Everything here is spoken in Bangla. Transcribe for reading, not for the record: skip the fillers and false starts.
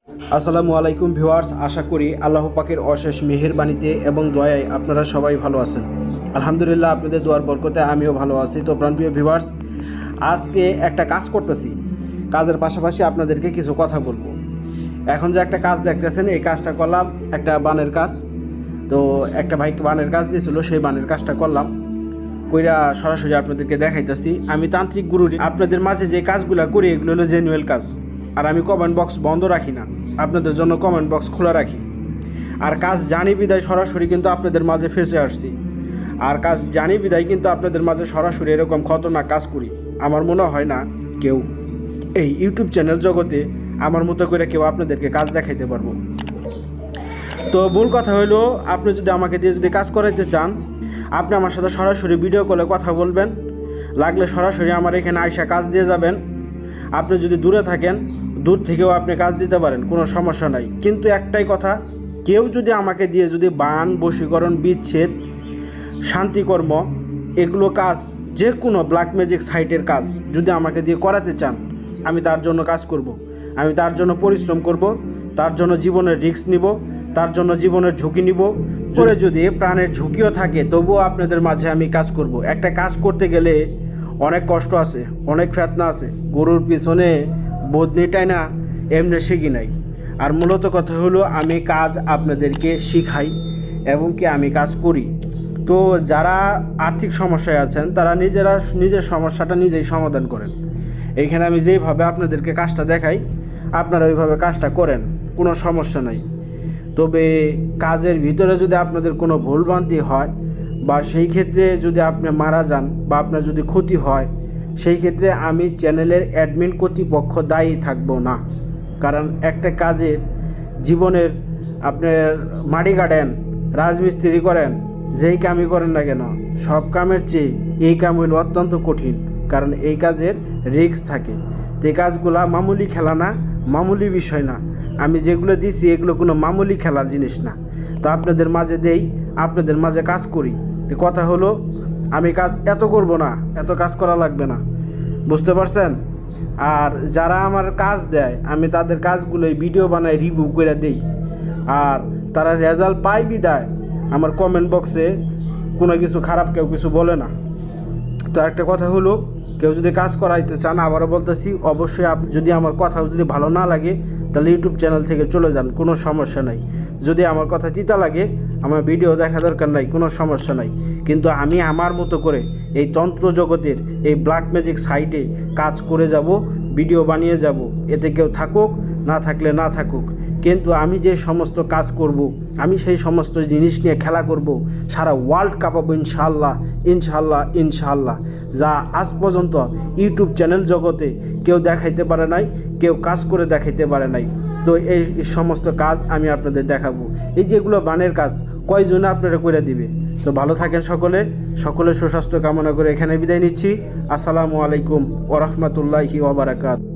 আসসালামু আলাইকুম ভিউয়ার্স, আশা করি আল্লাহ পাকের অশেষ মেহেরবানিতে এবং দয়ায় আপনারা সবাই ভালো আছেন। আলহামদুলিল্লাহ, আপনাদের দোয়ার বরকতে আমিও ভালো আছি। তো প্রাণপ্রিয় ভিউয়ার্স, আজকে একটা কাজ করতেছি, কাজের পাশাপাশি আপনাদেরকে কিছু কথা বলবো। এখন যে একটা কাজ দেখতেছেন, এই কাজটা করলাম, একটা বানের কাজ। তো একটা ভাইকে বানের কাজ দিয়েছিল, সেই বানের কাজটা করলাম, কইরা সরাসরি আপনাদেরকে দেখাইতেছি। আমি তান্ত্রিক গুরু, আপনাদের মাঝে যে কাজগুলো করি এগুলো হলো জেনুয়েল কাজ। আর আমি কমেন্ট বক্স বন্ধ রাখি না, আপনাদের জন্য কমেন্ট বক্স খোলা রাখি। আর কাজ জানি বিদায় সরাসরি কিন্তু আপনাদের মাঝে ফেসে আসছি। আর কাজ জানি বিদায় কিন্তু আপনাদের মাঝে সরাসরি এরকম খতরনাক কাজ করি। আমার মনে হয় না কেউ এই ইউটিউব চ্যানেল জগতে আমার মতো করে কেউ আপনাদেরকে কাজ দেখাইতে পারবো। তো মূল কথা হলো, আপনি যদি আমাকে দিয়ে যদি কাজ করাইতে চান, আপনি আমার সাথে সরাসরি ভিডিও কলে কথা বলবেন, লাগলে সরাসরি আমার এখানে আইসা কাজ দিয়ে যাবেন। আপনি যদি দূরে থাকেন, দূর থেকেও আপনি কাজ দিতে পারেন, কোনো সমস্যা নাই। কিন্তু একটাই কথা, কেউ যদি আমাকে দিয়ে যদি বান, বশীকরণ, বিচ্ছেদ, শান্তিকর্ম, এগুলো কাজ, যে কোনো ব্ল্যাক ম্যাজিক সাইটের কাজ যদি আমাকে দিয়ে করাতে চান, আমি তার জন্য কাজ করব। আমি তার জন্য পরিশ্রম করব, তার জন্য জীবনের রিস্ক নিব, তার জন্য জীবনের ঝুঁকি নিব। করে যদি প্রাণের ঝুঁকিও থাকে, তবুও আপনাদের মাঝে আমি কাজ করব। একটা কাজ করতে গেলে অনেক কষ্ট আছে, অনেক ফেতনা আছে। গরুর পিছনে বদনিটাই না এমনি শিখি নাই। আর মূলত কথা হলো, আমি কাজ আপনাদেরকে শিখাই এবং কি আমি কাজ করি। তো যারা আর্থিক সমস্যায় আছেন, তারা নিজের সমস্যাটা নিজেই সমাধান করেন। এইখানে আমি যেইভাবে আপনাদেরকে কাজটা দেখাই, আপনারা ওইভাবে কাজটা করেন, কোনো সমস্যা নাই। তবে কাজের ভিতরে যদি আপনাদের কোনো ভুলভ্রান্তি হয়, বা সেই ক্ষেত্রে যদি আপনি মারা যান, বা আপনার যদি ক্ষতি হয়, সেই ক্ষেত্রে আমি চ্যানেলের অ্যাডমিন কর্তৃপক্ষ দায়ী থাকবো না। কারণ একটা কাজের জীবনের, আপনার মাটি কাটেন, রাজমিস্ত্রি করেন, যেই কামই করেন না কেন, সব কামের চেয়ে এই কাম হইল অত্যন্ত কঠিন। কারণ এই কাজের রিস্ক থাকে। তো এই কাজগুলা মামুলি খেলা না, মামুলি বিষয় না। আমি যেগুলো দিছি এগুলো কোনো মামুলি খেলার জিনিস না। তো আপনাদের মাঝে দেই, আপনাদের মাঝে কাজ করি। তো কথা হলো, আমি কাজ এত করব না, এত কাজ করা লাগবে না, বুঝতে পারছেন? আর যারা আমার কাজ দেয়, আমি তাদের কাজগুলোই ভিডিও বানাই, রিভিউ করে দেই। আর তারা রেজাল্ট পায় বিদায় আমার কমেন্ট বক্সে কোনো কিছু খারাপ কেউ কিছু বলে না। তো একটা কথা হলো, কেউ যদি কাজ করাইতে চান, আবারও বলতেছি, অবশ্যই যদি আমার কথা যদি ভালো না লাগে, তাহলে ইউটিউব চ্যানেল থেকে চলে যান, কোনো সমস্যা নাই। যদি আমার কথা তিতা লাগে, আমার ভিডিও দেখা দরকার নাই, কোনো সমস্যা নাই। কিন্তু আমি আমার মতো করে এই তন্ত্র জগতের এই ব্ল্যাক ম্যাজিক সাইটে কাজ করে যাব, ভিডিও বানিয়ে যাব। এতে কেউ থাকুক, না থাকলে না থাকুক, কিন্তু আমি যে সমস্ত কাজ করব, আমি সেই সমস্ত জিনিস নিয়ে খেলা করব, সারা ওয়ার্ল্ড কাঁপাবো ইনশাআল্লাহ, ইনশাআল্লাহ, ইনশাআল্লাহ। যা আজ পর্যন্ত ইউটিউব চ্যানেল জগতে কেউ দেখাইতে পারে নাই, কেউ কাজ করে দেখাইতে পারে নাই। তো এই সমস্ত কাজ আমি আপনাদের দেখাবো। এই যেগুলো বানের কাজ, কয়জনে আপনারা করে দিবে। তো ভালো থাকেন সকলে সুস্বাস্থ্য কামনা করে এখানে বিদায় নিচ্ছি। আসসালামু আলাইকুম ওয়া রাহমাতুল্লাহি ওয়া বারাকাতুহু।